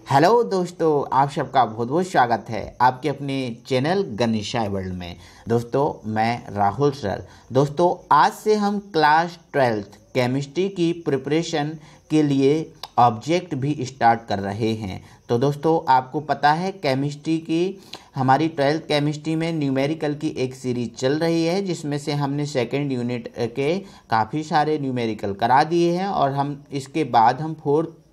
Hello दोस्तों, आप सबका बहुत बहुत स्वागत है आपके अपने चैनल गणेशाय वर्ल्ड में। दोस्तों मैं राहुल सर। दोस्तों आज से हम क्लास 12th केमिस्ट्री की प्रिपरेशन के लिए ऑब्जेक्ट भी स्टार्ट कर रहे हैं। तो दोस्तों आपको पता है केमिस्ट्री की हमारी 12th केमिस्ट्री में न्यूमेरिकल की एक सीरीज चल रही है, जिसमें से हमने सेकेंड यूनिट के काफ़ी सारे न्यूमेरिकल करा दिए हैं और हम इसके बाद हम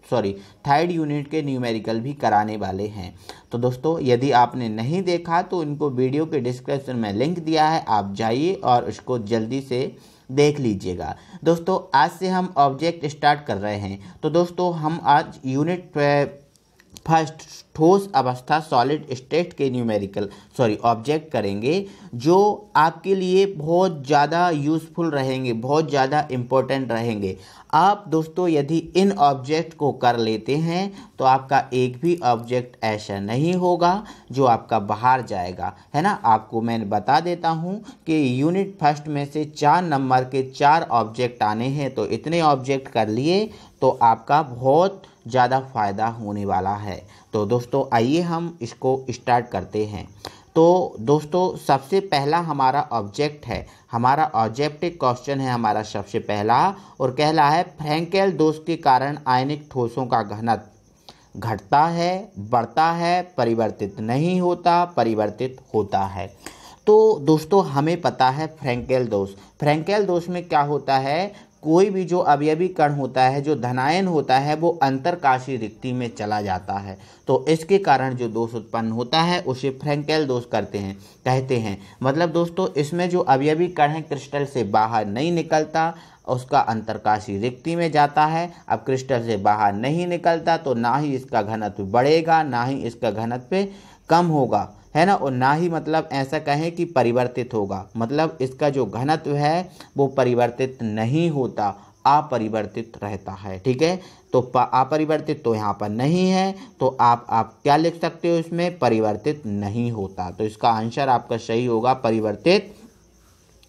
थर्ड यूनिट के न्यूमेरिकल भी कराने वाले हैं। तो दोस्तों यदि आपने नहीं देखा तो इनको वीडियो के डिस्क्रिप्शन में लिंक दिया है, आप जाइए और उसको जल्दी से देख लीजिएगा। दोस्तों आज से हम ऑब्जेक्ट स्टार्ट कर रहे हैं। तो दोस्तों हम आज यूनिट फर्स्ट ठोस अवस्था सॉलिड स्टेट के ऑब्जेक्ट करेंगे, जो आपके लिए बहुत ज़्यादा यूज़फुल रहेंगे, बहुत ज़्यादा इम्पोर्टेंट रहेंगे। आप दोस्तों यदि इन ऑब्जेक्ट को कर लेते हैं तो आपका एक भी ऑब्जेक्ट ऐसा नहीं होगा जो आपका बाहर जाएगा, है ना। आपको मैं बता देता हूं कि यूनिट फर्स्ट में से 4 नंबर के 4 ऑब्जेक्ट आने हैं, तो इतने ऑब्जेक्ट कर लिए तो आपका बहुत ज़्यादा फ़ायदा होने वाला है। तो दोस्तों आइए हम इसको स्टार्ट करते हैं। तो दोस्तों सबसे पहला हमारा ऑब्जेक्ट है, हमारा ऑब्जेक्टिव क्वेश्चन है हमारा सबसे पहला, और कहला है फ्रैंकेल दोष के कारण आयनिक ठोसों का घनत्व घटता है, बढ़ता है, परिवर्तित नहीं होता, परिवर्तित होता है। तो दोस्तों हमें पता है फ्रैंकेल दोष में क्या होता है, कोई भी जो अवयवी कण होता है, जो धनायन होता है, वो अंतरकाशीय रिक्ति में चला जाता है। तो इसके कारण जो दोष उत्पन्न होता है उसे फ्रैंकेल दोष कहते हैं। मतलब दोस्तों इसमें जो अवयवी कण है क्रिस्टल से बाहर नहीं निकलता, उसका अंतरकाशीय रिक्ति में जाता है। अब क्रिस्टल से बाहर नहीं निकलता तो ना ही इसका घनत्व बढ़ेगा, ना ही इसका घनत्व कम होगा, है ना, और ना ही मतलब ऐसा कहें कि परिवर्तित होगा। मतलब इसका जो घनत्व है वो परिवर्तित नहीं होता, अपरिवर्तित रहता है। ठीक है, तो अपरिवर्तित तो यहाँ पर नहीं है, तो आप क्या लिख सकते हो इसमें, परिवर्तित नहीं होता। तो इसका आंसर आपका सही होगा, परिवर्तित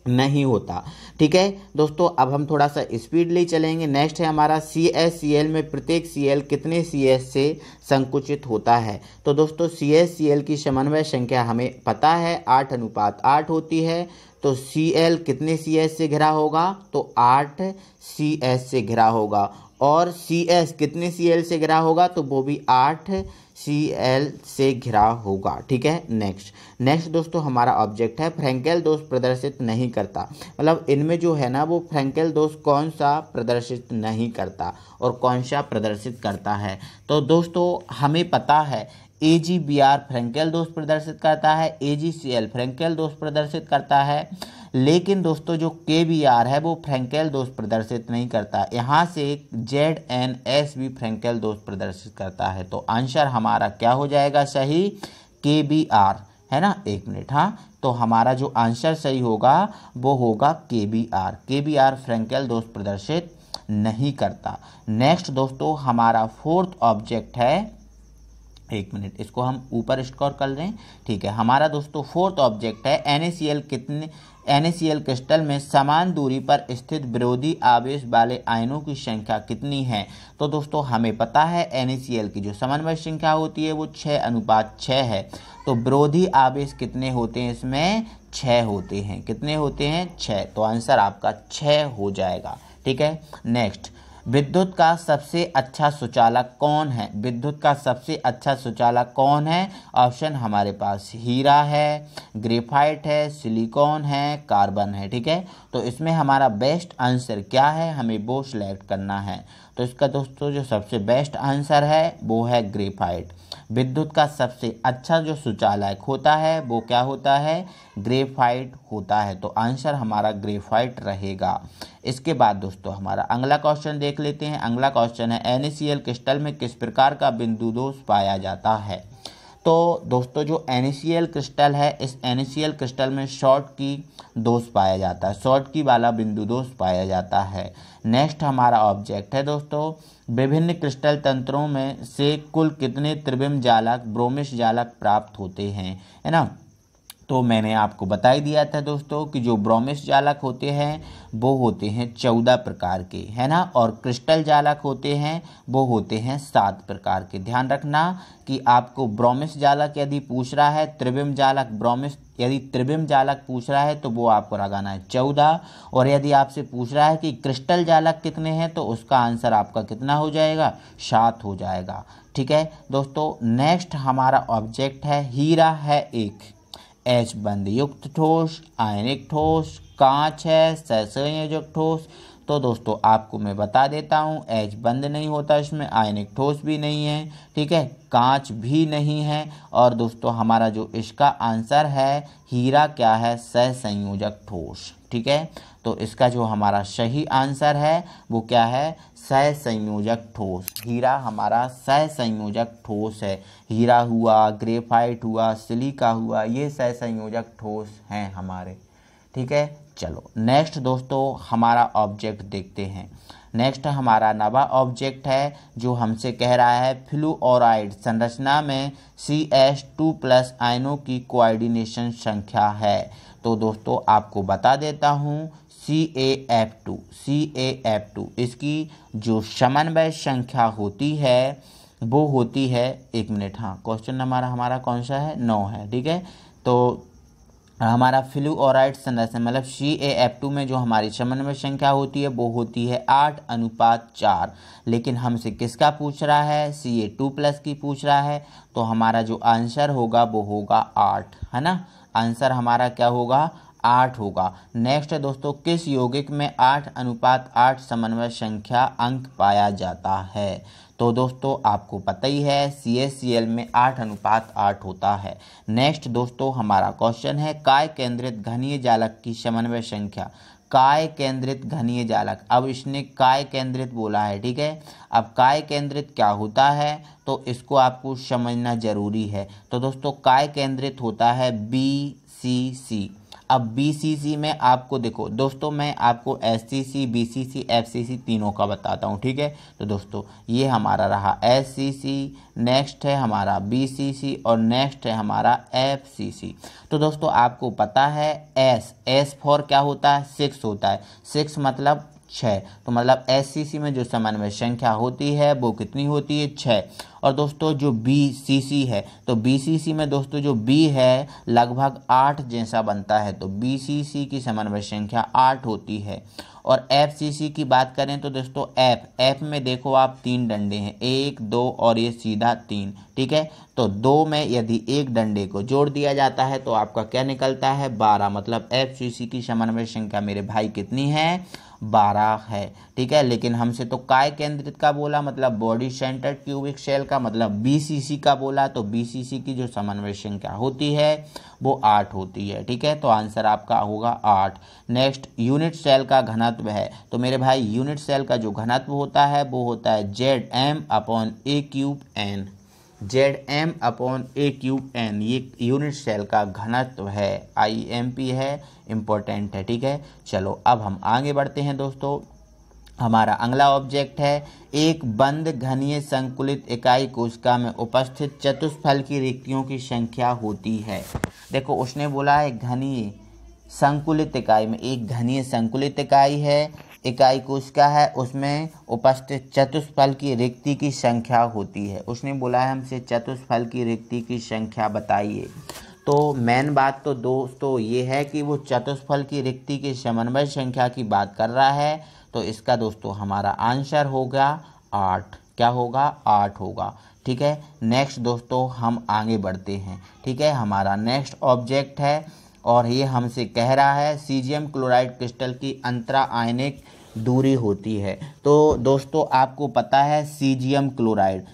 नहीं होता। ठीक है दोस्तों, अब हम थोड़ा सा स्पीड ले चलेंगे। नेक्स्ट है हमारा CaCl में प्रत्येक Cl कितने CS से संकुचित होता है। तो दोस्तों CaCl की समन्वय संख्या हमें पता है 8:8 होती है। तो Cl कितने CS से घिरा होगा, तो 8 CS से घिरा होगा, और CS कितने Cl से घिरा होगा, तो वो भी 8 Cl से घिरा होगा। ठीक है, नेक्स्ट दोस्तों हमारा ऑब्जेक्ट है फ्रैंकेल दोष प्रदर्शित नहीं करता। मतलब इनमें जो है ना वो फ्रैंकेल दोष कौन सा प्रदर्शित नहीं करता और कौन सा प्रदर्शित करता है। तो दोस्तों हमें पता है AgBr फ्रैंकेल दोष प्रदर्शित करता है, AgCl फ्रैंकेल दोष प्रदर्शित करता है, लेकिन दोस्तों जो KBr है वो फ्रैंकेल दोष प्रदर्शित नहीं करता। यहाँ से ZnS भी फ्रैंकेल दोष प्रदर्शित करता है। तो आंसर हमारा क्या हो जाएगा सही, KBr, है ना। एक मिनट, हाँ, तो हमारा जो आंसर सही होगा वो होगा KBr फ्रैंकेल दोष प्रदर्शित नहीं करता। नेक्स्ट दोस्तों हमारा फोर्थ ऑब्जेक्ट है, एक मिनट इसको हम ऊपर स्क्रॉल कर लें। ठीक है, हमारा दोस्तों फोर्थ ऑब्जेक्ट है NaCl क्रिस्टल में समान दूरी पर स्थित विरोधी आवेश वाले आयनों की संख्या कितनी है। तो दोस्तों हमें पता है NaCl की जो समन्वय संख्या होती है वो 6:6 है। तो विरोधी आवेश कितने होते हैं, इसमें 6 होते हैं। कितने होते हैं, 6। तो आंसर आपका 6 हो जाएगा। ठीक है, नेक्स्ट विद्युत का सबसे अच्छा सुचालक कौन है। विद्युत का सबसे अच्छा सुचालक कौन है, ऑप्शन हमारे पास हीरा है, ग्रेफाइट है, सिलिकॉन है, कार्बन है। ठीक है, तो इसमें हमारा बेस्ट आंसर क्या है, हमें वो सिलेक्ट करना है। तो इसका दोस्तों जो सबसे बेस्ट आंसर है वो है ग्रेफाइट। विद्युत का सबसे अच्छा जो सुचालक होता है वो क्या होता है, ग्रेफाइट होता है। तो आंसर हमारा ग्रेफाइट रहेगा। इसके बाद दोस्तों हमारा अगला क्वेश्चन देख लेते हैं। अगला क्वेश्चन है NaCl क्रिस्टल में किस प्रकार का बिंदु दोष पाया जाता है। तो दोस्तों जो NaCl क्रिस्टल है, इस NaCl क्रिस्टल में शॉर्ट की दोष पाया जाता है, शॉर्ट की वाला बिंदु दोष पाया जाता है। नेक्स्ट हमारा ऑब्जेक्ट है दोस्तों विभिन्न क्रिस्टल तंत्रों में से कुल कितने त्रिविम जालक ब्रोमिश जालक प्राप्त होते हैं, है ना। तो मैंने आपको बता ही दिया था दोस्तों कि जो ब्रोमिस जालक होते हैं वो होते हैं 14 प्रकार के, है ना, और क्रिस्टल जालक होते हैं वो होते हैं 7 प्रकार के। ध्यान रखना कि आपको ब्रोमिस जालक यदि पूछ रहा है, त्रिविम जालक ब्रोमिस यदि त्रिविम जालक पूछ रहा है तो वो आपको लगाना है 14, और यदि आपसे पूछ रहा है कि क्रिस्टल जालक कितने हैं तो उसका आंसर आपका कितना हो जाएगा, 7 हो जाएगा। ठीक है दोस्तों, नेक्स्ट हमारा ऑब्जेक्ट है हीरा है एक एच बंद युक्त ठोस, आयनिक ठोस, कांच है सहसंयोजक ठोस। तो दोस्तों आपको मैं बता देता हूँ, एच बंद नहीं होता इसमें, आयनिक ठोस भी नहीं है, ठीक है, कांच भी नहीं है, और दोस्तों हमारा जो इसका आंसर है हीरा क्या है, सहसंयोजक ठोस। ठीक है, तो इसका जो हमारा सही आंसर है वो क्या है, सहसंयोजक ठोस। हीरा हमारा सहसंयोजक ठोस है। हीरा हुआ, ग्रेफाइट हुआ, सिलिका हुआ, ये सहसंयोजक ठोस हैं हमारे। ठीक है, चलो नेक्स्ट दोस्तों हमारा ऑब्जेक्ट देखते हैं। नेक्स्ट हमारा नवा ऑब्जेक्ट है जो हमसे कह रहा है फ्लूओराइड संरचना में CH2+ आयनों की कोऑर्डिनेशन संख्या है। तो दोस्तों आपको बता देता हूँ CaF2 इसकी जो समन्वय संख्या होती है वो होती है, एक मिनट, हाँ क्वेश्चन नंबर हमारा कौन सा है, 9 है। ठीक है, तो हमारा फ्लूओराइड संरचना मतलब CaF2 में जो हमारी समन्वय संख्या होती है वो होती है 8:4, लेकिन हमसे किसका पूछ रहा है, Ca2+ की पूछ रहा है, तो हमारा जो आंसर होगा वो होगा 8, है ना, आंसर हमारा क्या होगा, 8 होगा। नेक्स्ट है दोस्तों, किस यौगिक में 8:8 समन्वय संख्या अंक पाया जाता है। तो दोस्तों आपको पता ही है CaCl में 8:8 होता है। नेक्स्ट दोस्तों हमारा क्वेश्चन है काय केंद्रित घनीय जालक की समन्वय संख्या। काय केंद्रित घनीय जालक, अब इसने काय केंद्रित बोला है, ठीक है, अब काय केंद्रित क्या होता है तो इसको आपको समझना जरूरी है। तो दोस्तों काय केंद्रित होता है BCC। अब BCC में आपको देखो दोस्तों, मैं आपको SCC, BCC, FCC तीनों का बताता हूँ। ठीक है, तो दोस्तों ये हमारा रहा SCC, नेक्स्ट है हमारा BCC और नेक्स्ट है हमारा FCC। तो दोस्तों आपको पता है S फॉर क्या होता है, 6 होता है, 6 मतलब 6, तो मतलब SCC में जो समन्वय संख्या होती है वो कितनी होती है, 6। और दोस्तों जो BCC है तो BCC में दोस्तों जो B है लगभग 8 जैसा बनता है, तो BCC की समन्वय संख्या 8 होती है। और FCC की बात करें तो दोस्तों F में देखो आप 3 डंडे हैं, 1 2 और ये सीधा 3, ठीक है, तो 2 में यदि एक डंडे को जोड़ दिया जाता है तो आपका क्या निकलता है, 12, मतलब FCC की समन्वय संख्या मेरे भाई कितनी है, 12 है। ठीक है, लेकिन हमसे तो काय केंद्रित का बोला मतलब बॉडी सेंटर्ड क्यूबिक सेल का, मतलब BCC का बोला, तो BCC की जो समन्वय संख्या होती है वो 8 होती है। ठीक है, तो आंसर आपका होगा 8। नेक्स्ट यूनिट सेल का घनत्व है, तो मेरे भाई यूनिट सेल का जो घनत्व होता है वो होता है Zm/A3n, Zm/A3n, ये यूनिट सेल का घनत्व है, IMP है, इम्पोर्टेंट है। ठीक है, चलो अब हम आगे बढ़ते हैं दोस्तों। हमारा अगला ऑब्जेक्ट है एक बंद घनीय संकुलित इकाई कोशिका में उपस्थित चतुष्फल की रिक्तियों की संख्या होती है। देखो उसने बोला है घनीय संकुलित इकाई में, एक घनीय संकुलित इकाई है, इकाई कोशिका है, उसमें उपस्थित चतुष्फल की रिक्ति की संख्या होती है। उसने बोला है हमसे चतुष्फल की रिक्ति की संख्या बताइए। तो मेन बात तो दोस्तों ये है कि वो चतुष्फल की रिक्ति की समन्वय संख्या की बात कर रहा है, तो इसका दोस्तों हमारा आंसर होगा 8। क्या होगा, 8 होगा। ठीक है, नेक्स्ट दोस्तों हम आगे बढ़ते हैं। ठीक है, हमारा नेक्स्ट ऑब्जेक्ट है और ये हमसे कह रहा है सीजियम क्लोराइड क्रिस्टल की अंतरा आयनिक दूरी होती है। तो दोस्तों आपको पता है सीजियम क्लोराइड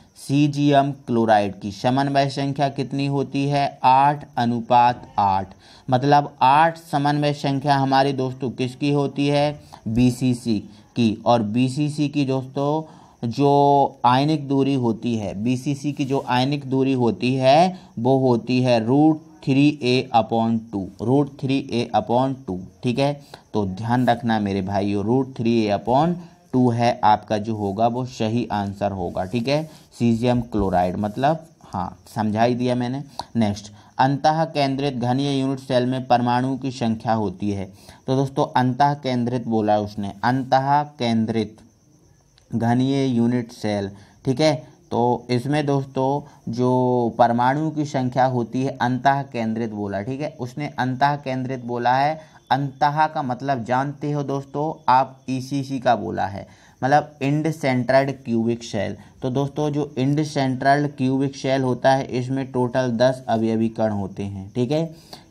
की समन्वय संख्या कितनी होती है, 8:8, मतलब 8 समन्वय संख्या हमारी दोस्तों किसकी होती है, BCC की। और BCC की दोस्तों जो आयनिक दूरी होती है, BCC की जो आयनिक दूरी होती है वो होती है √3a/2, ठीक है, तो ध्यान रखना मेरे भाइयों, √3a/2 है आपका जो होगा वो सही आंसर होगा। ठीक है, सीजियम क्लोराइड मतलब, हाँ समझा ही दिया मैंने। नेक्स्ट अंतः केंद्रित घनीय यूनिट सेल में परमाणु की संख्या होती है। तो दोस्तों अंतः केंद्रित बोला उसने, अंतः केंद्रित घनीय यूनिट सेल, ठीक है। तो इसमें दोस्तों जो परमाणु की संख्या होती है अंतः केंद्रित बोला, ठीक है, उसने अंतः केंद्रित बोला है। अंतः का मतलब जानते हो दोस्तों आप, ईसीसी का बोला है, मतलब इंड सेंट्रल्ड क्यूबिक सेल। तो दोस्तों जो इंड सेंट्रल्ड क्यूबिक सेल होता है इसमें टोटल 10 अवयवी कण होते हैं, ठीक है।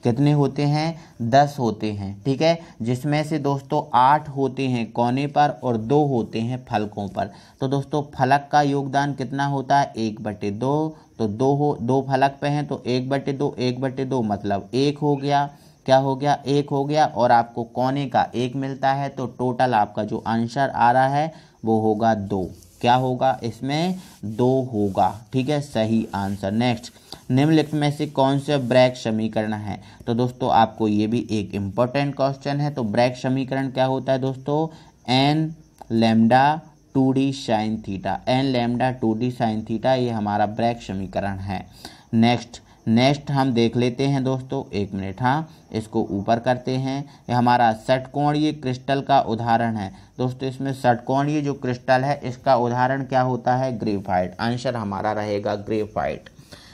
कितने होते हैं? 10 होते हैं, ठीक है, जिसमें से दोस्तों 8 होते हैं कोने पर और 2 होते हैं फलकों पर। तो दोस्तों फलक का योगदान कितना होता है? 1/2। तो 2 फलक पे हैं तो 1/2, 1/2 मतलब 1 हो गया। क्या हो गया? 1 हो गया। और आपको कोने का 1 मिलता है, तो टोटल आपका जो आंसर आ रहा है वो होगा 2। क्या होगा? इसमें 2 होगा, ठीक है, सही आंसर। नेक्स्ट, निम्नलिखित में से कौन से ब्रैग समीकरण है? तो दोस्तों आपको ये भी एक इम्पोर्टेंट क्वेश्चन है। तो ब्रैग समीकरण क्या होता है दोस्तों? n lambda 2d sine theta, n lambda 2d sine theta, ये हमारा ब्रैग समीकरण है। नेक्स्ट हम देख लेते हैं दोस्तों, 1 मिनट, हाँ, इसको ऊपर करते हैं। ये हमारा षटकोणीय क्रिस्टल का उदाहरण है दोस्तों। इसमें षटकोणीय जो क्रिस्टल है इसका उदाहरण क्या होता है? ग्रेफाइट। आंसर हमारा रहेगा ग्रेफाइट।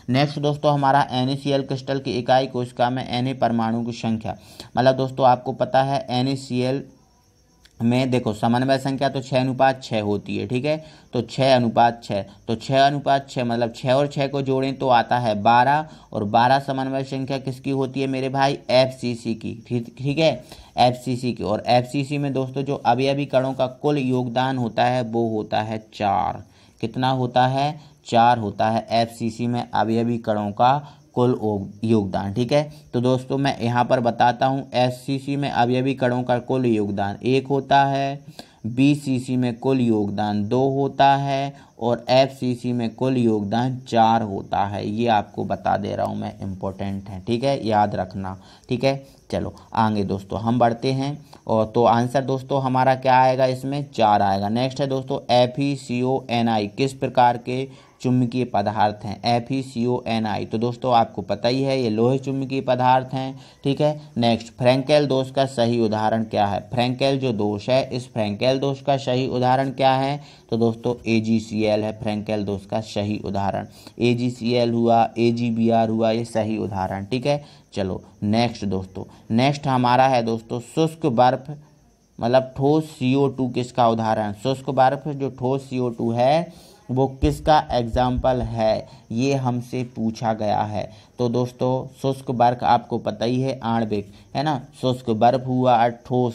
नेक्स्ट दोस्तों हमारा NaCl क्रिस्टल की इकाई कोशिका में Na परमाणु की संख्या, मतलब दोस्तों आपको पता है NaCl में देखो समन्वय संख्या तो 6:6 होती है, ठीक है। तो 6:6, तो 6:6 मतलब 6 और 6 को जोड़ें तो आता है 12, और 12 समन्वय संख्या किसकी होती है मेरे भाई? FCC की, ठीक है, FCC की। और FCC में दोस्तों जो अवयवी कणों का कुल योगदान होता है वो होता है 4। कितना होता है? 4 होता है FCC में अवयवी कणों का कुल योगदान, ठीक है। तो दोस्तों मैं यहाँ पर बताता हूँ, FCC में अवयवी कणों का कुल योगदान 1 होता है, BCC में कुल योगदान 2 होता है, और FCC में कुल योगदान 4 होता है। ये आपको बता दे रहा हूँ मैं, इम्पोर्टेंट है, ठीक है, याद रखना, ठीक है। चलो आगे दोस्तों हम बढ़ते हैं, और तो आंसर दोस्तों हमारा क्या आएगा? इसमें 4 आएगा। नेक्स्ट है दोस्तों FeCONI किस प्रकार के चुंबकीय पदार्थ हैं? FeCONI, तो दोस्तों आपको पता ही है ये लोहे चुंबकीय पदार्थ हैं, ठीक है। नेक्स्ट, फ्रैंकेल दोष का सही उदाहरण क्या है? फ्रैंकेल जो दोष है, इस फ्रैंकेल दोष का सही उदाहरण क्या है? तो दोस्तों AgCl है फ्रैंकेल दोष का सही उदाहरण। AgCl हुआ, AgBr हुआ, ये सही उदाहरण, ठीक है। चलो नेक्स्ट दोस्तों, नेक्स्ट हमारा है दोस्तों शुष्क बर्फ मतलब ठोस CO2 किसका उदाहरण? शुष्क बर्फ जो ठोस CO2 है वो किसका एग्जाम्पल है? ये हमसे पूछा गया है। तो दोस्तों शुष्क बर्फ आपको पता ही है, आणविक है ना। शुष्क बर्फ हुआ, ठोस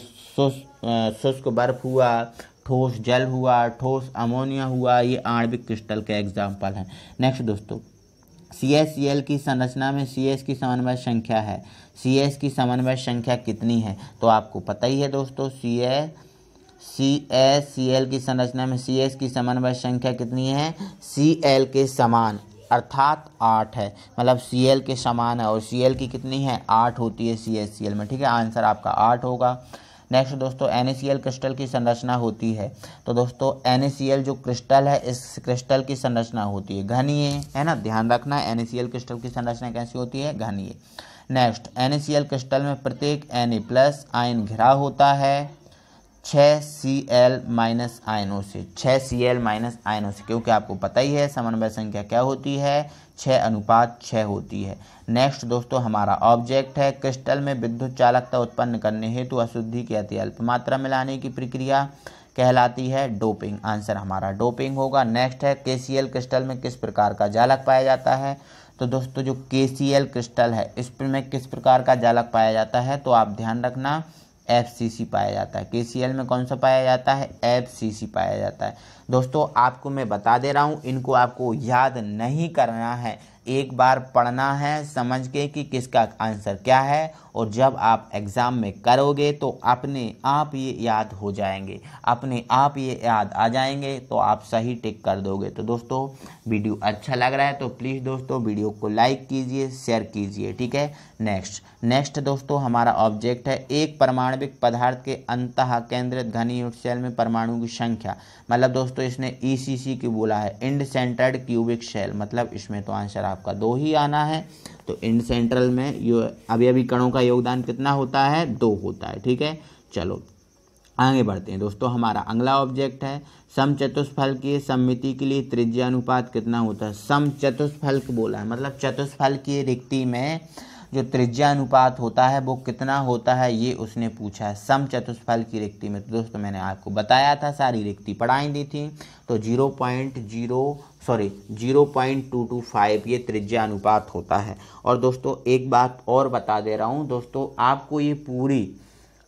शुष्क बर्फ हुआ, ठोस जल हुआ, ठोस अमोनिया हुआ, ये आणविक क्रिस्टल के एग्जाम्पल हैं। नेक्स्ट दोस्तों CaCl की संरचना में CS की समन्वय संख्या है। CS की समन्वय संख्या कितनी है? तो आपको पता ही है दोस्तों, CaCl की संरचना में CS की समन्वय संख्या कितनी है? Cl के समान, अर्थात 8 है, मतलब Cl के समान है, और Cl की कितनी है? 8 होती है CaCl में, ठीक है। आंसर आपका 8 होगा। नेक्स्ट दोस्तों NaCl क्रिस्टल की संरचना होती है। तो दोस्तों NaCl जो क्रिस्टल है, इस क्रिस्टल की संरचना होती है घनीय, है ना, ध्यान रखना है NaCl क्रिस्टल की संरचना कैसी होती है? घनीय। नेक्स्ट, NaCl क्रिस्टल में प्रत्येक Na+ आयन घिरा होता है 6Cl- आयनों से, 6Cl- आयनों से, क्योंकि आपको पता ही है समन्वय संख्या क्या होती है? 6:6 होती है। नेक्स्ट दोस्तों हमारा ऑब्जेक्ट है, क्रिस्टल में विद्युत चालकता उत्पन्न करने हेतु अशुद्धि की अति अल्प मात्रा मिलाने की प्रक्रिया कहलाती है डोपिंग। आंसर हमारा डोपिंग होगा। नेक्स्ट है KCl क्रिस्टल में किस प्रकार का जालक पाया जाता है? तो दोस्तों जो KCl क्रिस्टल है इसमें किस प्रकार का जालक पाया जाता है? तो आप ध्यान रखना, FCC पाया जाता है। KCl में कौन सा पाया जाता है? FCC पाया जाता है। दोस्तों आपको मैं बता दे रहा हूँ, इनको आपको याद नहीं करना है, एक बार पढ़ना है समझ के कि किसका आंसर क्या है, और जब आप एग्ज़ाम में करोगे तो अपने आप ये याद हो जाएंगे, अपने आप ये याद आ जाएंगे, तो आप सही टिक कर दोगे। तो दोस्तों वीडियो अच्छा लग रहा है तो प्लीज़ दोस्तों वीडियो को लाइक कीजिए, शेयर कीजिए, ठीक है। नेक्स्ट दोस्तों हमारा ऑब्जेक्ट है, एक परमाणविक पदार्थ के अंतः केंद्रित घनीय यूनिट सेल में परमाणु की संख्या, मतलब दोस्तों इसने ECC की बोला है, इंड सेंटर्ड क्यूबिक सेल, मतलब इसमें तो आंसर आ आपका 2 ही आना है। तो इन सेंट्रल में अवयवी कणों का योगदान कितना होता है, 2 होता है। ठीक है, चलो आगे बढ़ते हैं दोस्तों। हमारा अगला ऑब्जेक्ट है समचतुष्फल की सममिति के लिए त्रिज्या अनुपात कितना होता है। समचतुष्फलक बोला है, मतलब चतुष्फल की रिक्ति में जो त्रिज्या अनुपात होता है वो कितना होता है, ये उसने पूछा है समचतुष्फल की रिक्ति में। तो दोस्तों मैंने आपको बताया था, सारी रिक्ति पढ़ाई दी थी। तो 0.225 ये त्रिज्या अनुपात होता है। और दोस्तों एक बात और बता दे रहा हूँ दोस्तों, आपको ये पूरी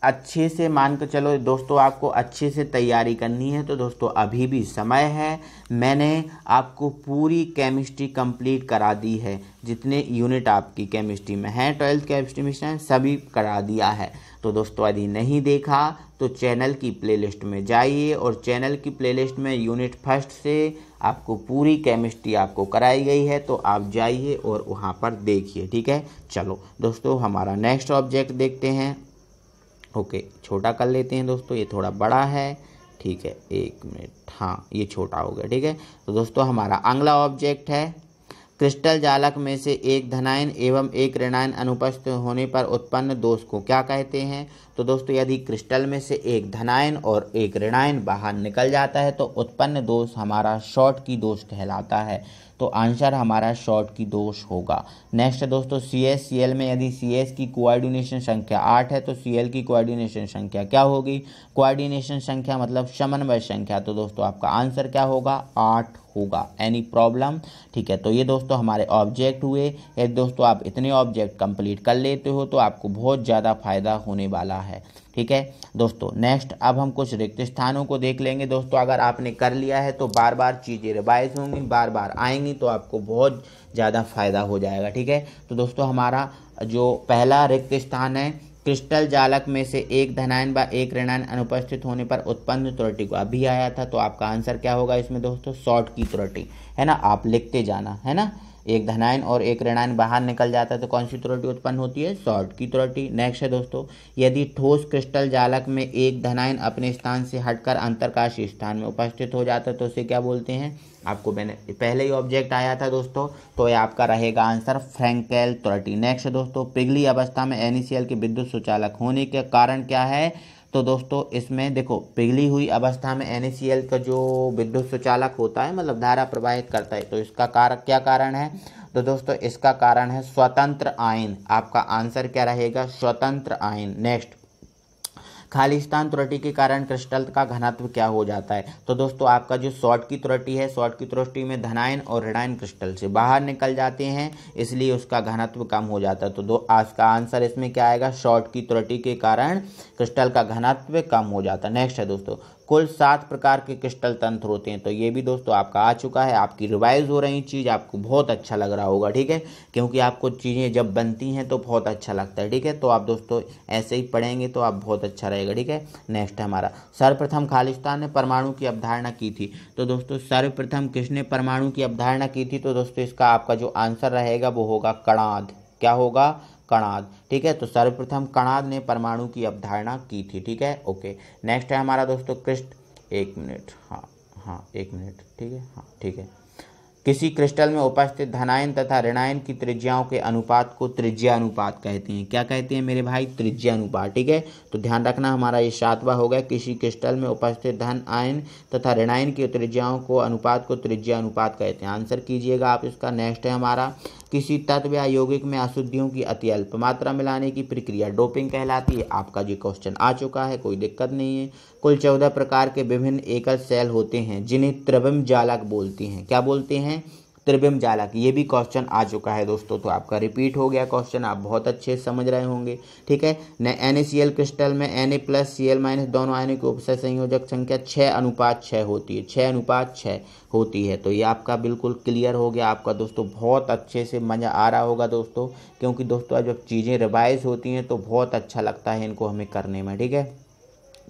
अच्छे से मान कर चलो दोस्तों, आपको अच्छे से तैयारी करनी है। तो दोस्तों अभी भी समय है, मैंने आपको पूरी केमिस्ट्री कंप्लीट करा दी है, जितने यूनिट आपकी केमिस्ट्री में हैं 12th केमिस्ट्री में सभी करा दिया है। तो दोस्तों यदि नहीं देखा तो चैनल की प्लेलिस्ट में जाइए और चैनल की प्लेलिस्ट में यूनिट फर्स्ट से आपको पूरी केमिस्ट्री आपको कराई गई है, तो आप जाइए और वहाँ पर देखिए। ठीक है, चलो दोस्तों हमारा नेक्स्ट ऑब्जेक्ट देखते हैं। ओके, छोटा कर लेते हैं दोस्तों, ये थोड़ा बड़ा है। ठीक है, 1 मिनट, हाँ ये छोटा हो गया। ठीक है, तो दोस्तों हमारा अगला ऑब्जेक्ट है क्रिस्टल जालक में से एक धनायन एवं एक ऋणायन अनुपस्थित होने पर उत्पन्न दोष को क्या कहते हैं। तो दोस्तों यदि क्रिस्टल में से एक धनायन और एक ऋणायन बाहर निकल जाता है तो उत्पन्न दोष हमारा शॉर्ट की दोष कहलाता है। तो आंसर हमारा शॉर्ट की दोष होगा। नेक्स्ट है दोस्तों CH-Cl में यदि CH की कोऑर्डिनेशन संख्या 8 है तो Cl की कोऑर्डिनेशन संख्या क्या होगी। कोऑर्डिनेशन संख्या मतलब समन्वय संख्या। तो दोस्तों आपका आंसर क्या होगा, 8 होगा। Any problem. ठीक है, तो ये दोस्तों हमारे ऑब्जेक्ट हुए। यदि दोस्तों आप इतने ऑब्जेक्ट कंप्लीट कर लेते हो तो आपको बहुत ज़्यादा फायदा होने वाला है। ठीक है दोस्तों, नेक्स्ट अब हम कुछ रिक्त स्थानों को देख लेंगे। दोस्तों अगर आपने कर लिया है तो बार बार चीज़ें रिवाइज होंगी, बार बार आएंगी, तो आपको बहुत ज़्यादा फायदा हो जाएगा। ठीक है, तो दोस्तों हमारा जो पहला रिक्त स्थान है क्रिस्टल जालक में से एक धनायन व एक ऋणायन अनुपस्थित होने पर उत्पन्न त्रुटि को अभी आया था। तो आपका आंसर क्या होगा इसमें दोस्तों, शॉर्ट की त्रुटि है ना। आप लिखते जाना है ना, एक धनायन और एक ऋणायन बाहर निकल जाता है तो कौन सी त्रुटि उत्पन्न होती है, शॉर्ट की त्रुटि। नेक्स्ट है दोस्तों यदि ठोस क्रिस्टल जालक में एक धनायन अपने स्थान से हटकर अंतरकाशीय स्थान में उपस्थित हो जाता है तो उसे क्या बोलते हैं। आपको मैंने पहले ही ऑब्जेक्ट आया था दोस्तों, तो ये आपका रहेगा आंसर फ्रैंकेल त्रुटि। नेक्स्ट दोस्तों पिघली अवस्था में NaCl के विद्युत सुचालक होने के कारण क्या है। तो दोस्तों इसमें देखो पिघली हुई अवस्था में NaCl का जो विद्युत सुचालक होता है मतलब धारा प्रवाहित करता है, तो इसका क्या कारण है। तो दोस्तों इसका कारण है स्वतंत्र आयन। आपका आंसर क्या रहेगा, स्वतंत्र आयन। नेक्स्ट खाली स्थान त्रुटि के कारण क्रिस्टल का घनत्व क्या हो जाता है। तो दोस्तों आपका जो शॉर्ट की त्रुटि है, शॉर्ट की त्रुटि में धनायन और ऋणायन क्रिस्टल से बाहर निकल जाते हैं, इसलिए उसका घनत्व कम हो जाता है। तो आज का आंसर इसमें क्या आएगा, शॉर्ट की त्रुटि के कारण क्रिस्टल का घनत्व कम हो जाता है। नेक्स्ट है दोस्तों कुल 7 प्रकार के क्रिस्टल तंत्र होते हैं। तो ये भी दोस्तों आपका आ चुका है, आपकी रिवाइज हो रही चीज़, आपको बहुत अच्छा लग रहा होगा। ठीक है, क्योंकि आपको चीज़ें जब बनती हैं तो बहुत अच्छा लगता है। ठीक है, तो आप दोस्तों ऐसे ही पढ़ेंगे तो आप बहुत अच्छा रहेगा। ठीक है, नेक्स्ट हमारा सर्वप्रथम खालिस्तान ने परमाणु की अवधारणा की थी। तो दोस्तों सर्वप्रथम किसने परमाणु की अवधारणा की थी। तो दोस्तों इसका आपका जो आंसर रहेगा वो होगा कणाद। क्या होगा, कणाद। ठीक है, तो सर्वप्रथम कणाद ने परमाणु की अवधारणा की थी। ठीक है, ओके। नेक्स्ट है हमारा दोस्तों एक मिनट, हाँ 1 मिनट। ठीक है, हाँ ठीक है। किसी क्रिस्टल में उपस्थित धनायन तथा ऋणायन की त्रिज्याओं के अनुपात को त्रिज्या अनुपात कहते हैं। क्या कहते हैं मेरे भाई, त्रिज्या अनुपात। ठीक है, तो ध्यान रखना हमारा ये 7वां हो गया। किसी क्रिस्टल में उपस्थित धन आयन तथा ऋणायन की त्रिज्याओं को अनुपात को त्रिज्या अनुपात कहते हैं। आंसर कीजिएगा आप इसका। नेक्स्ट है हमारा किसी तत्व या यौगिक में अशुद्धियों की अति अल्प मात्रा मिलाने की प्रक्रिया डोपिंग कहलाती है। आपका जो क्वेश्चन आ चुका है, कोई दिक्कत नहीं है। कुल 14 प्रकार के विभिन्न एकल सेल होते हैं जिन्हें त्रिविम जालक बोलते हैं। क्या बोलते हैं, त्रिविम जालक। ये भी क्वेश्चन आ चुका है दोस्तों, तो आपका रिपीट हो गया क्वेश्चन, आप बहुत अच्छे से समझ रहे होंगे। ठीक है, NaCl क्रिस्टल में Na+Cl- दोनों आयनों की उपसय संयोजक संख्या 6:6 होती है, 6:6 होती है। तो ये आपका बिल्कुल क्लियर हो गया। आपका दोस्तों बहुत अच्छे से मज़ा आ रहा होगा दोस्तों, क्योंकि दोस्तों जब चीज़ें रिवाइज होती हैं तो बहुत अच्छा लगता है इनको हमें करने में। ठीक है,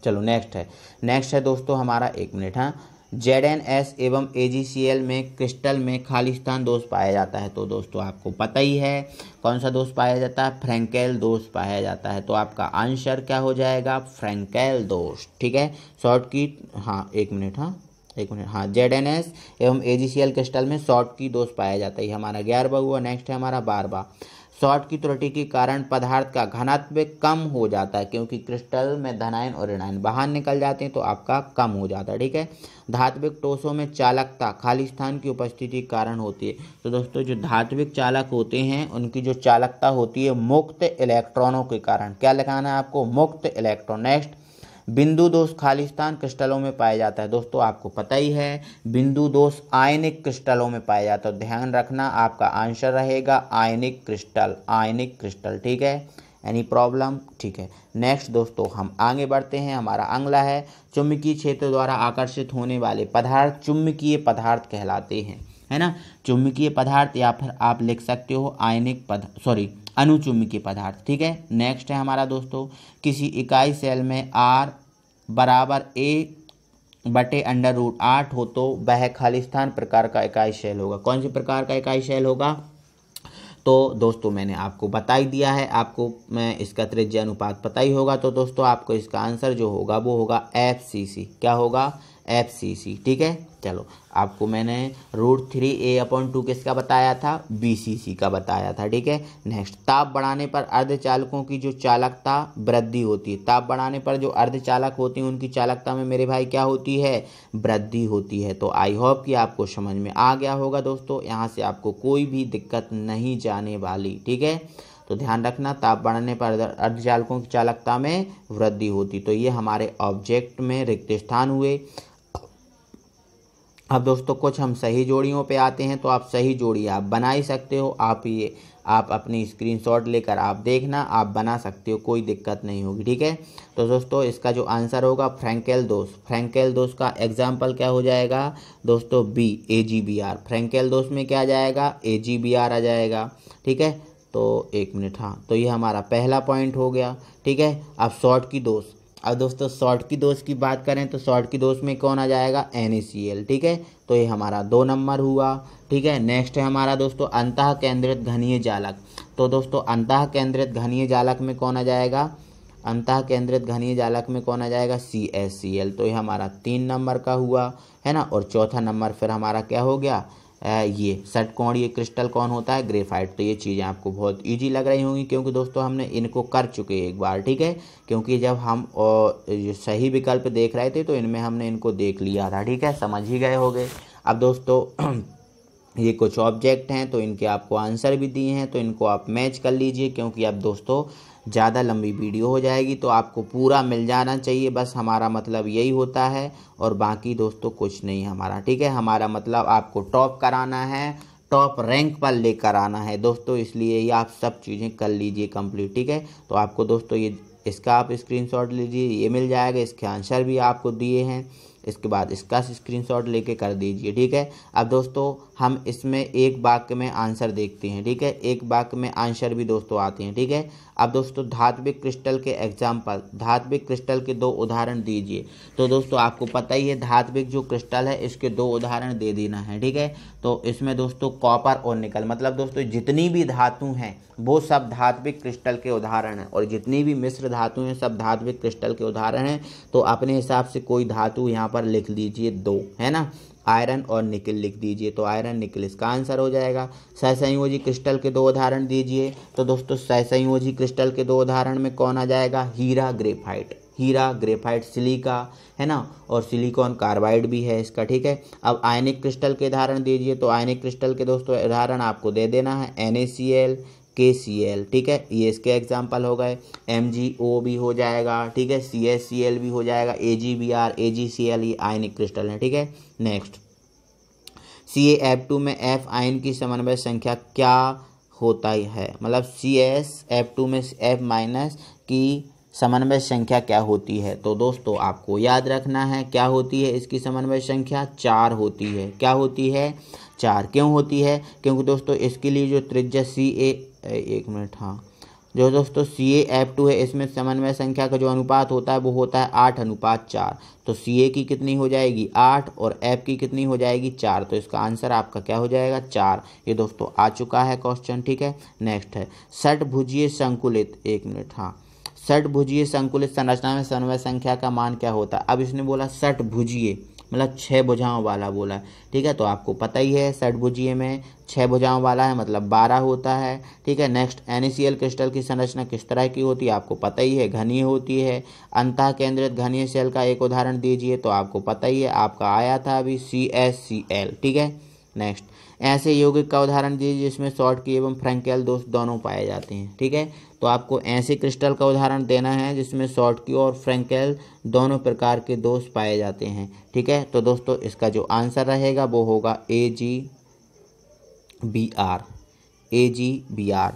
चलो नेक्स्ट है दोस्तों हमारा 1 मिनट। हाँ, ZnS एवं AgCl में क्रिस्टल में खालिस्तान दोष पाया जाता है। तो दोस्तों आपको पता ही है कौन सा दोष पाया जाता है, फ्रैंकेल दोष पाया जाता है। तो आपका आंसर क्या हो जाएगा, फ्रैंकेल दोष। ठीक है, शॉर्ट की, हाँ 1 मिनट, हाँ एक मिनट, हाँ, ZnS एवं AgCl क्रिस्टल में शॉर्ट की दोष पाया जाता है। ये हमारा 11वां हुआ। नेक्स्ट है हमारा 12वां। शॉर्ट की त्रुटि के कारण पदार्थ का घनत्व कम हो जाता है, क्योंकि क्रिस्टल में धनायन और ऋणायन बाहर निकल जाते हैं तो आपका कम हो जाता है। ठीक है। धात्विक टोसों में चालकता खाली स्थान की उपस्थिति के कारण होती है। तो दोस्तों जो धात्विक चालक होते हैं उनकी जो चालकता होती है मुक्त इलेक्ट्रॉनों के कारण। क्या लगाना है आपको? मुक्त इलेक्ट्रॉन। नेक्स्ट, बिंदु दोष खाली स्थान क्रिस्टलों में पाया जाता है। दोस्तों आपको पता ही है बिंदु दोष आयनिक क्रिस्टलों में पाया जाता है। ध्यान रखना, आपका आंसर रहेगा आयनिक क्रिस्टल, आयनिक क्रिस्टल। ठीक है। Any problem? ठीक है। नेक्स्ट दोस्तों हम आगे बढ़ते हैं। हमारा अगला है चुंबकीय क्षेत्र द्वारा आकर्षित होने वाले पदार्थ चुंबकीय पदार्थ कहलाते हैं, है ना। चुंबकीय पदार्थ या फिर आप लिख सकते हो आयनिक अणुचुंबकीय पदार्थ। ठीक है। नेक्स्ट है हमारा दोस्तों, किसी इकाई सेल में R बराबर A/√8 हो तो वह खालिस्तान प्रकार का इकाई सेल होगा। कौन सी प्रकार का इकाई सेल होगा? तो दोस्तों मैंने आपको बता ही दिया है, आपको मैं इसका त्रिज्या अनुपात पता ही होगा। तो दोस्तों आपको इसका आंसर जो होगा वो होगा FCC। क्या होगा? FCC। ठीक है। चलो, आपको मैंने √3a/2 किसका बताया था? BCC का बताया था। ठीक है। नेक्स्ट, ताप बढ़ाने पर अर्धचालकों की जो चालकता वृद्धि होती है। ताप बढ़ाने पर जो अर्धचालक होते हैं उनकी चालकता में मेरे भाई क्या होती है? वृद्धि होती है। तो आई होप कि आपको समझ में आ गया होगा दोस्तों, यहाँ से आपको कोई भी दिक्कत नहीं जाने वाली। ठीक है। तो ध्यान रखना, ताप बढ़ाने पर अर्धचालकों की चालकता में वृद्धि होती। तो ये हमारे ऑब्जेक्ट में रिक्त स्थान हुए। अब दोस्तों कुछ हम सही जोड़ियों पे आते हैं। तो आप सही जोड़ी आप बना ही सकते हो। आप अपनी स्क्रीनशॉट लेकर आप देखना, आप बना सकते हो, कोई दिक्कत नहीं होगी। ठीक है। तो दोस्तों इसका जो आंसर होगा फ्रैंकेल दोष। फ्रैंकेल दोष का एग्जाम्पल क्या हो जाएगा दोस्तों? B, AgBr। फ्रैंकेल दोष में क्या आ जाएगा? AgBr आ जाएगा। ठीक है। तो एक मिनट, हाँ, तो ये हमारा पहला पॉइंट हो गया। ठीक है। अब शॉर्ट की दोष। अब दोस्तों शॉर्ट की दोष की बात करें तो शॉर्ट की दोष में कौन आ जाएगा? NaCl। ठीक है। तो ये हमारा 2 नंबर हुआ। ठीक है। नेक्स्ट है हमारा दोस्तों अंतः केंद्रित घनीय जालक। तो दोस्तों अंतः केंद्रित घनीय जालक में कौन आ जाएगा? अंतः केंद्रित घनीय जालक में कौन आ जाएगा? CaCl। तो ये हमारा 3 नंबर का हुआ, है ना। और चौथा नंबर फिर हमारा क्या हो गया? ये षटकोणीय क्रिस्टल कौन होता है? ग्रेफाइट। तो ये चीज़ें आपको बहुत इजी लग रही होंगी, क्योंकि दोस्तों हमने इनको कर चुके एक बार। ठीक है। क्योंकि जब हम सही विकल्प देख रहे थे तो इनमें हमने इनको देख लिया था। ठीक है। समझ ही गए होंगे। अब दोस्तों ये कुछ ऑब्जेक्ट हैं तो इनके आपको आंसर भी दिए हैं, तो इनको आप मैच कर लीजिए, क्योंकि अब दोस्तों ज़्यादा लंबी वीडियो हो जाएगी तो आपको पूरा मिल जाना चाहिए। बस हमारा मतलब यही होता है, और बाकी दोस्तों कुछ नहीं हमारा। ठीक है। हमारा मतलब आपको टॉप कराना है, टॉप रैंक पर लेकर आना है दोस्तों, इसलिए ये आप सब चीज़ें कर लीजिए कंप्लीट। ठीक है। तो आपको दोस्तों ये इसका आप स्क्रीनशॉट लीजिए, ये मिल जाएगा। इसके आंसर भी आपको दिए हैं, इसके बाद इसका स्क्रीनशॉट लेके कर दीजिए। ठीक है। अब दोस्तों हम इसमें एक वाक्य में आंसर देखते हैं। ठीक है। एक वाक्य में आंसर भी दोस्तों आते हैं। ठीक है। अब दोस्तों धात्विक क्रिस्टल के एग्जाम्पल, धात्विक क्रिस्टल के 2 उदाहरण दीजिए। तो दोस्तों आपको पता ही है धात्विक जो क्रिस्टल है इसके 2 उदाहरण दे देना है। ठीक है। तो इसमें दोस्तों कॉपर और निकल, मतलब दोस्तों जितनी भी धातु हैं वो सब धात्विक क्रिस्टल के उदाहरण हैं, और जितनी भी मिश्र धातु हैं सब धात्विक क्रिस्टल के उदाहरण हैं। तो अपने हिसाब से कोई धातु यहाँ पर लिख लीजिए 2, है ना। आयरन और निकल लिख दीजिए। तो आयरन निकल इसका आंसर हो जाएगा। सहसंयोजी क्रिस्टल के 2 उदाहरण दीजिए। तो दोस्तों सहसंयोजी क्रिस्टल के 2 उदाहरण में कौन आ जाएगा? हीरा ग्रेफाइट। हीरा ग्रेफाइट सिलिका, है ना, और सिलिकॉन कार्बाइड भी है इसका। ठीक है। अब आयनिक क्रिस्टल के उदाहरण दीजिए। तो आयनिक क्रिस्टल के दोस्तों उदाहरण आपको दे देना है NaCl, KCl। ठीक है। ये इसके एग्जाम्पल हो गए। MgO भी हो जाएगा। ठीक है। CaCl भी हो जाएगा। AgBr, AgCl ये आयनिक क्रिस्टल है। ठीक है। नेक्स्ट, CaF2 में F आयन की समन्वय संख्या क्या होता है? मतलब CsF2 में F- की समन्वय संख्या क्या होती है? तो दोस्तों आपको याद रखना है क्या होती है इसकी समन्वय संख्या? 4 होती है। क्या होती है? 4। क्यों होती है? क्योंकि दोस्तों इसके लिए जो त्रिज्या जो दोस्तों CaF2 है इसमें समन्वय संख्या का जो अनुपात होता है वो होता है 8:4। तो Ca की कितनी हो जाएगी? 8, और F की कितनी हो जाएगी? 4। तो इसका आंसर आपका क्या हो जाएगा? 4। ये दोस्तों आ चुका है क्वेश्चन। ठीक है। नेक्स्ट है षटभुजीय संकुलित, षटभुजीय संकुलित संरचना में समन्वय संख्या का मान क्या होता है? अब इसने बोला षटभुजीय, मतलब 6 भुजाओं वाला बोला है, ठीक है। तो आपको पता ही है षटभुजीय में 6 भुजाओं वाला है मतलब 12 होता है, ठीक है। नेक्स्ट NaCl क्रिस्टल की संरचना किस तरह की होती है, आपको पता ही है, घनीय होती है। अंतः केंद्रित घनीय सेल का एक उदाहरण दीजिए, तो आपको पता ही है, आपका आया था अभी CaCl, ठीक है। नेक्स्ट, ऐसे यौगिक का उदाहरण दीजिए जिसमें शॉर्टकी एवं फ्रैंकेल दोष दोनों पाए जाते हैं, ठीक है। तो आपको ऐसे क्रिस्टल का उदाहरण देना है जिसमें शॉर्टकी और फ्रैंकेल दोनों प्रकार के दोष पाए जाते हैं, ठीक है। तो दोस्तों इसका जो आंसर रहेगा वो होगा AgBr,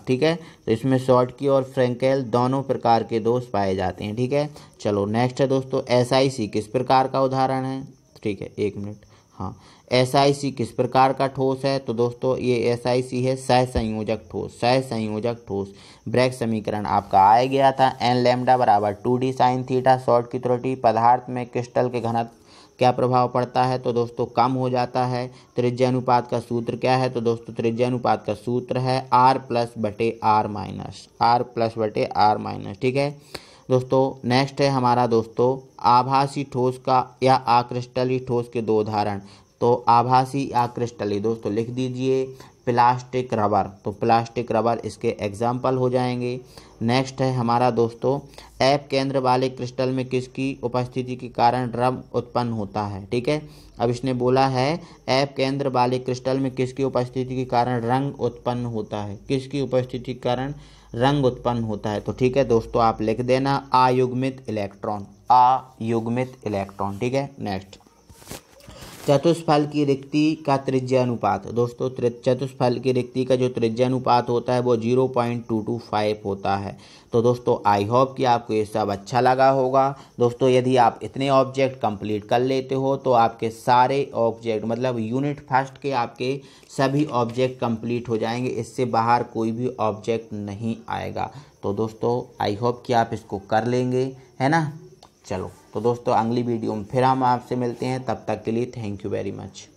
ठीक है। तो इसमें शॉर्टकी और फ्रैंकेल दोनों प्रकार के दोष पाए जाते हैं, ठीक है। चलो नेक्स्ट है दोस्तों, SiC किस प्रकार का उदाहरण है, ठीक है, एक मिनट, हाँ, SiC किस प्रकार का ठोस है, तो दोस्तों ये SiC है सहसंयोजक ठोस, सहसंयोजक ठोस। ब्रैग समीकरण आपका आ गया था, n लैम्डा बराबर 2d साइन थीटा। शॉर्ट की त्रुटि, पदार्थ में क्रिस्टल के घनत्व क्या प्रभाव पड़ता है, तो दोस्तों कम हो जाता है। त्रिज्या अनुपात का सूत्र क्या है, तो दोस्तों त्रिज्या अनुपात का सूत्र है R+/R-, ठीक है दोस्तों। नेक्स्ट है हमारा दोस्तों आभासी ठोस का या आक्रिस्टलीय ठोस के 2 उदाहरण। तो आभासी आक्रिस्टलीय दोस्तों लिख दीजिए प्लास्टिक रबर, तो प्लास्टिक रबर इसके एग्जाम्पल हो जाएंगे। नेक्स्ट है हमारा दोस्तों ऐप केंद्र वाले क्रिस्टल में किसकी उपस्थिति के कारण रंग उत्पन्न होता है, ठीक है। अब इसने बोला है ऐप केंद्र वाले क्रिस्टल में किसकी उपस्थिति के कारण रंग उत्पन्न होता है, किसकी उपस्थिति के कारण रंग उत्पन्न होता है, तो ठीक है दोस्तों आप लिख देना अयुग्मित इलेक्ट्रॉन, अयुग्मित इलेक्ट्रॉन, ठीक है। नेक्स्ट, चतुष्फल की रिक्ति का त्रिज्या अनुपात। दोस्तों चतुष्फल की रिक्ति का जो त्रिज्या अनुपात होता है वो 0.225 होता है। तो दोस्तों आई होप कि आपको ये सब अच्छा लगा होगा। दोस्तों यदि आप इतने ऑब्जेक्ट कंप्लीट कर लेते हो तो आपके सारे ऑब्जेक्ट मतलब यूनिट फर्स्ट के आपके सभी ऑब्जेक्ट कंप्लीट हो जाएंगे, इससे बाहर कोई भी ऑब्जेक्ट नहीं आएगा। तो दोस्तों आई होप कि आप इसको कर लेंगे, है ना। चलो तो दोस्तों अगली वीडियो में फिर हम आपसे मिलते हैं, तब तक के लिए थैंक यू वेरी मच।